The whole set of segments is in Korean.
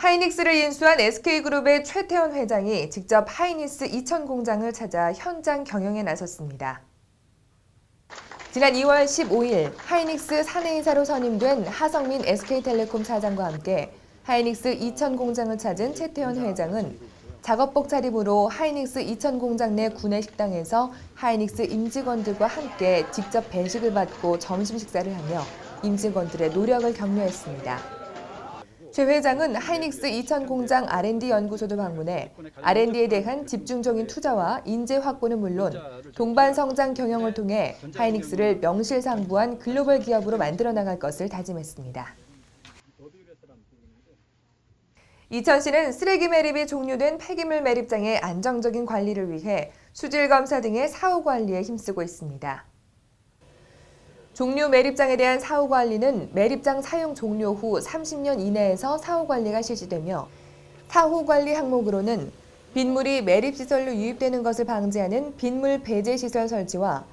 하이닉스를 인수한 SK그룹의 최태원 회장이 직접 하이닉스 이천 공장을 찾아 현장 경영에 나섰습니다. 지난 2월 15일 하이닉스 사내이사로 선임된 하성민 SK텔레콤 사장과 함께 하이닉스 이천 공장을 찾은 최태원 회장은 작업복 차림으로 하이닉스 이천 공장 내 구내식당에서 하이닉스 임직원들과 함께 직접 배식을 받고 점심 식사를 하며 임직원들의 노력을 격려했습니다. 최 회장은 하이닉스 이천 공장 R&D 연구소도 방문해 R&D에 대한 집중적인 투자와 인재 확보는 물론 동반 성장 경영을 통해 하이닉스를 명실상부한 글로벌 기업으로 만들어 나갈 것을 다짐했습니다. 이천시는 쓰레기 매립이 종료된 폐기물 매립장의 안정적인 관리를 위해 수질 검사 등의 사후 관리에 힘쓰고 있습니다. 종료 매립장에 대한 사후 관리는 매립장 사용 종료 후 30년 이내에서 사후 관리가 실시되며 사후 관리 항목으로는 빗물이 매립시설로 유입되는 것을 방지하는 빗물 배제 시설 설치와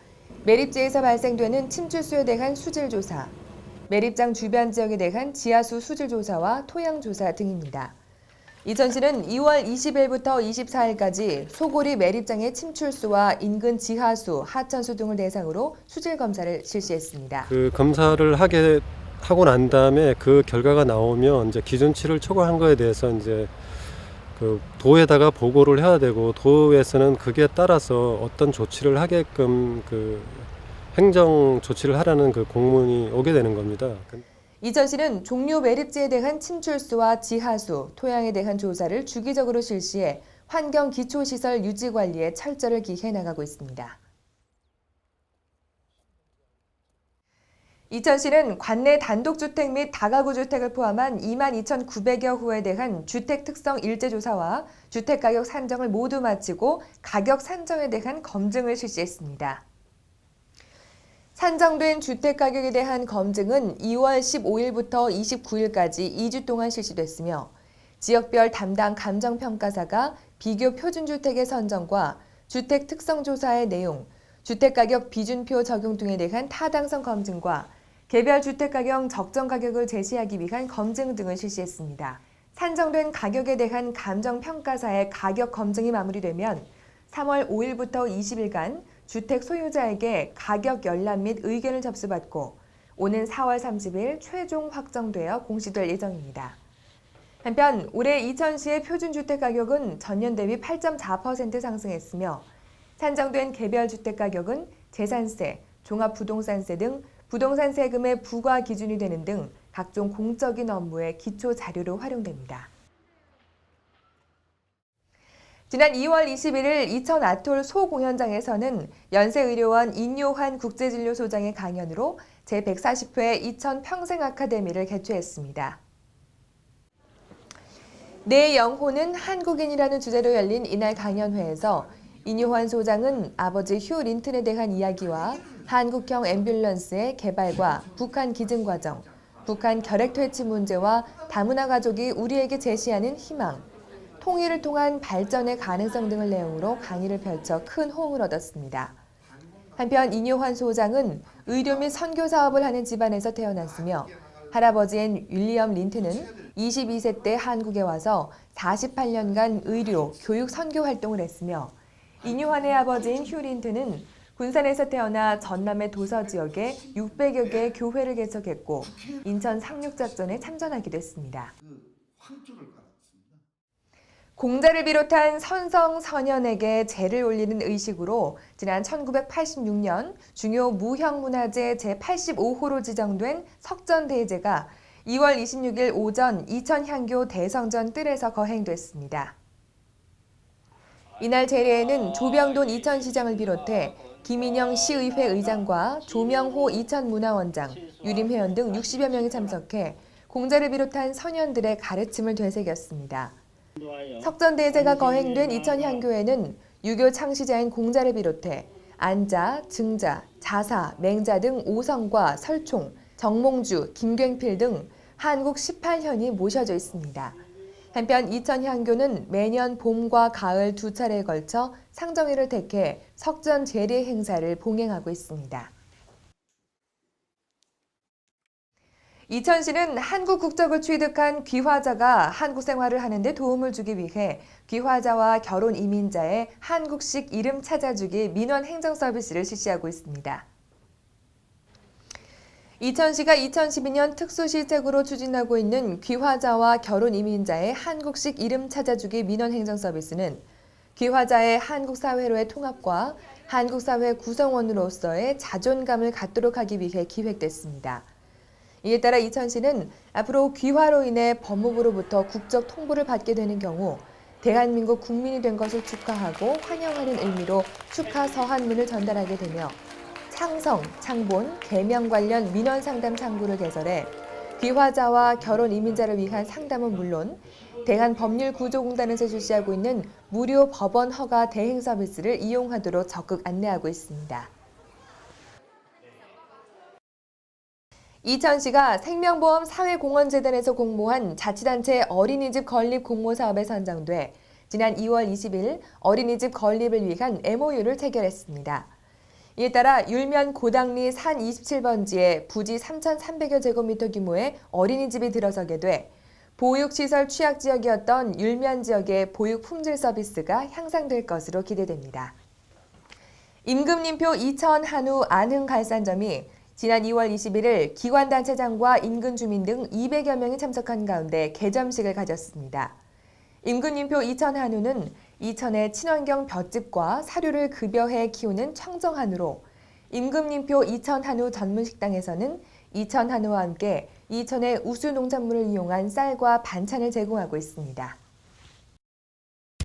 매립지에서 발생되는 침출수에 대한 수질 조사, 매립장 주변 지역에 대한 지하수 수질 조사와 토양 조사 등입니다. 이천시는 2월 20일부터 24일까지 소고리 매립장의 침출수와 인근 지하수, 하천수 등을 대상으로 수질 검사를 실시했습니다. 그 검사를 하고 난 다음에 그 결과가 나오면 이제 기준치를 초과한 거에 대해서 이제 그 도에다가 보고를 해야 되고 도에서는 그게 따라서 어떤 조치를 하게끔 그 행정 조치를 하라는 그 공문이 오게 되는 겁니다. 이천시는 종료 매립지에 대한 침출수와 지하수, 토양에 대한 조사를 주기적으로 실시해 환경 기초시설 유지 관리에 철저를 기해 나가고 있습니다. 이천시는 관내 단독주택 및 다가구 주택을 포함한 22,900여 호에 대한 주택 특성 일제 조사와 주택 가격 산정을 모두 마치고 가격 산정에 대한 검증을 실시했습니다. 산정된 주택가격에 대한 검증은 2월 15일부터 29일까지 2주 동안 실시됐으며 지역별 담당 감정평가사가 비교 표준주택의 선정과 주택 특성조사의 내용, 주택가격 비준표 적용 등에 대한 타당성 검증과 개별 주택가격 적정 가격을 제시하기 위한 검증 등을 실시했습니다. 산정된 가격에 대한 감정평가사의 가격 검증이 마무리되면 3월 5일부터 20일간 주택 소유자에게 가격 열람 및 의견을 접수받고 오는 4월 30일 최종 확정되어 공시될 예정입니다. 한편 올해 이천시의 표준주택 가격은 전년 대비 8.4% 상승했으며 산정된 개별 주택 가격은 재산세, 종합부동산세 등 부동산 세금의 부과 기준이 되는 등 각종 공적인 업무의 기초 자료로 활용됩니다. 지난 2월 21일 이천 아톨 소공연장에서는 연세의료원 인요한 국제진료소장의 강연으로 제140회 이천 평생아카데미를 개최했습니다. 내 영혼은 한국인이라는 주제로 열린 이날 강연회에서 인요한 소장은 아버지 휴 린튼에 대한 이야기와 한국형 앰뷸런스의 개발과 북한 기증 과정, 북한 결핵 퇴치 문제와 다문화 가족이 우리에게 제시하는 희망, 통일을 통한 발전의 가능성 등을 내용으로 강의를 펼쳐 큰 호응을 얻었습니다. 한편 인요한 소장은 의료 및 선교 사업을 하는 집안에서 태어났으며 할아버지인 윌리엄 린튼은 22세 때 한국에 와서 48년간 의료, 교육 선교 활동을 했으며 인요한의 아버지인 휴 린튼은 군산에서 태어나 전남의 도서 지역에 600여 개의 교회를 개척했고 인천 상륙작전에 참전하기도 했습니다. 공자를 비롯한 선성 선현에게 제를 올리는 의식으로 지난 1986년 중요 무형문화재 제85호로 지정된 석전대제가 2월 26일 오전 이천향교 대성전 뜰에서 거행됐습니다. 이날 제례에는 조병돈 이천시장을 비롯해 김인영 시의회 의장과 조명호 이천문화원장, 유림회원 등 60여 명이 참석해 공자를 비롯한 선현들의 가르침을 되새겼습니다. 석전대제가 거행된 이천향교에는 유교 창시자인 공자를 비롯해 안자, 증자, 자사, 맹자 등 오성과 설총, 정몽주, 김굉필 등 한국 18현이 모셔져 있습니다. 한편 이천향교는 매년 봄과 가을 두 차례에 걸쳐 상정일을 택해 석전 제례 행사를 봉행하고 있습니다. 이천시는 한국 국적을 취득한 귀화자가 한국 생활을 하는 데 도움을 주기 위해 귀화자와 결혼 이민자의 한국식 이름 찾아주기 민원 행정 서비스를 실시하고 있습니다. 이천시가 2012년 특수시책으로 추진하고 있는 귀화자와 결혼 이민자의 한국식 이름 찾아주기 민원 행정 서비스는 귀화자의 한국 사회로의 통합과 한국 사회 구성원으로서의 자존감을 갖도록 하기 위해 기획됐습니다. 이에 따라 이천시는 앞으로 귀화로 인해 법무부로부터 국적 통보를 받게 되는 경우 대한민국 국민이 된 것을 축하하고 환영하는 의미로 축하 서한문을 전달하게 되며 창성, 창본, 개명 관련 민원 상담 창구를 개설해 귀화자와 결혼 이민자를 위한 상담은 물론 대한법률구조공단에서 실시하고 있는 무료 법원 허가 대행 서비스를 이용하도록 적극 안내하고 있습니다. 이천시가 생명보험 사회공헌재단에서 공모한 자치단체 어린이집 건립 공모 사업에 선정돼 지난 2월 20일 어린이집 건립을 위한 MOU를 체결했습니다. 이에 따라 율면 고당리 산 27번지에 부지 3,300여 제곱미터 규모의 어린이집이 들어서게 돼 보육시설 취약지역이었던 율면 지역의 보육 품질 서비스가 향상될 것으로 기대됩니다. 임금님표 이천 한우 안흥갈산점이 지난 2월 21일 기관단체장과 인근 주민 등 200여 명이 참석한 가운데 개점식을 가졌습니다. 임금님표 이천 한우는 이천의 친환경 볏짚과 사료를 급여해 키우는 청정 한우로 임금님표 이천 한우 전문 식당에서는 이천 한우와 함께 이천의 우수 농산물을 이용한 쌀과 반찬을 제공하고 있습니다.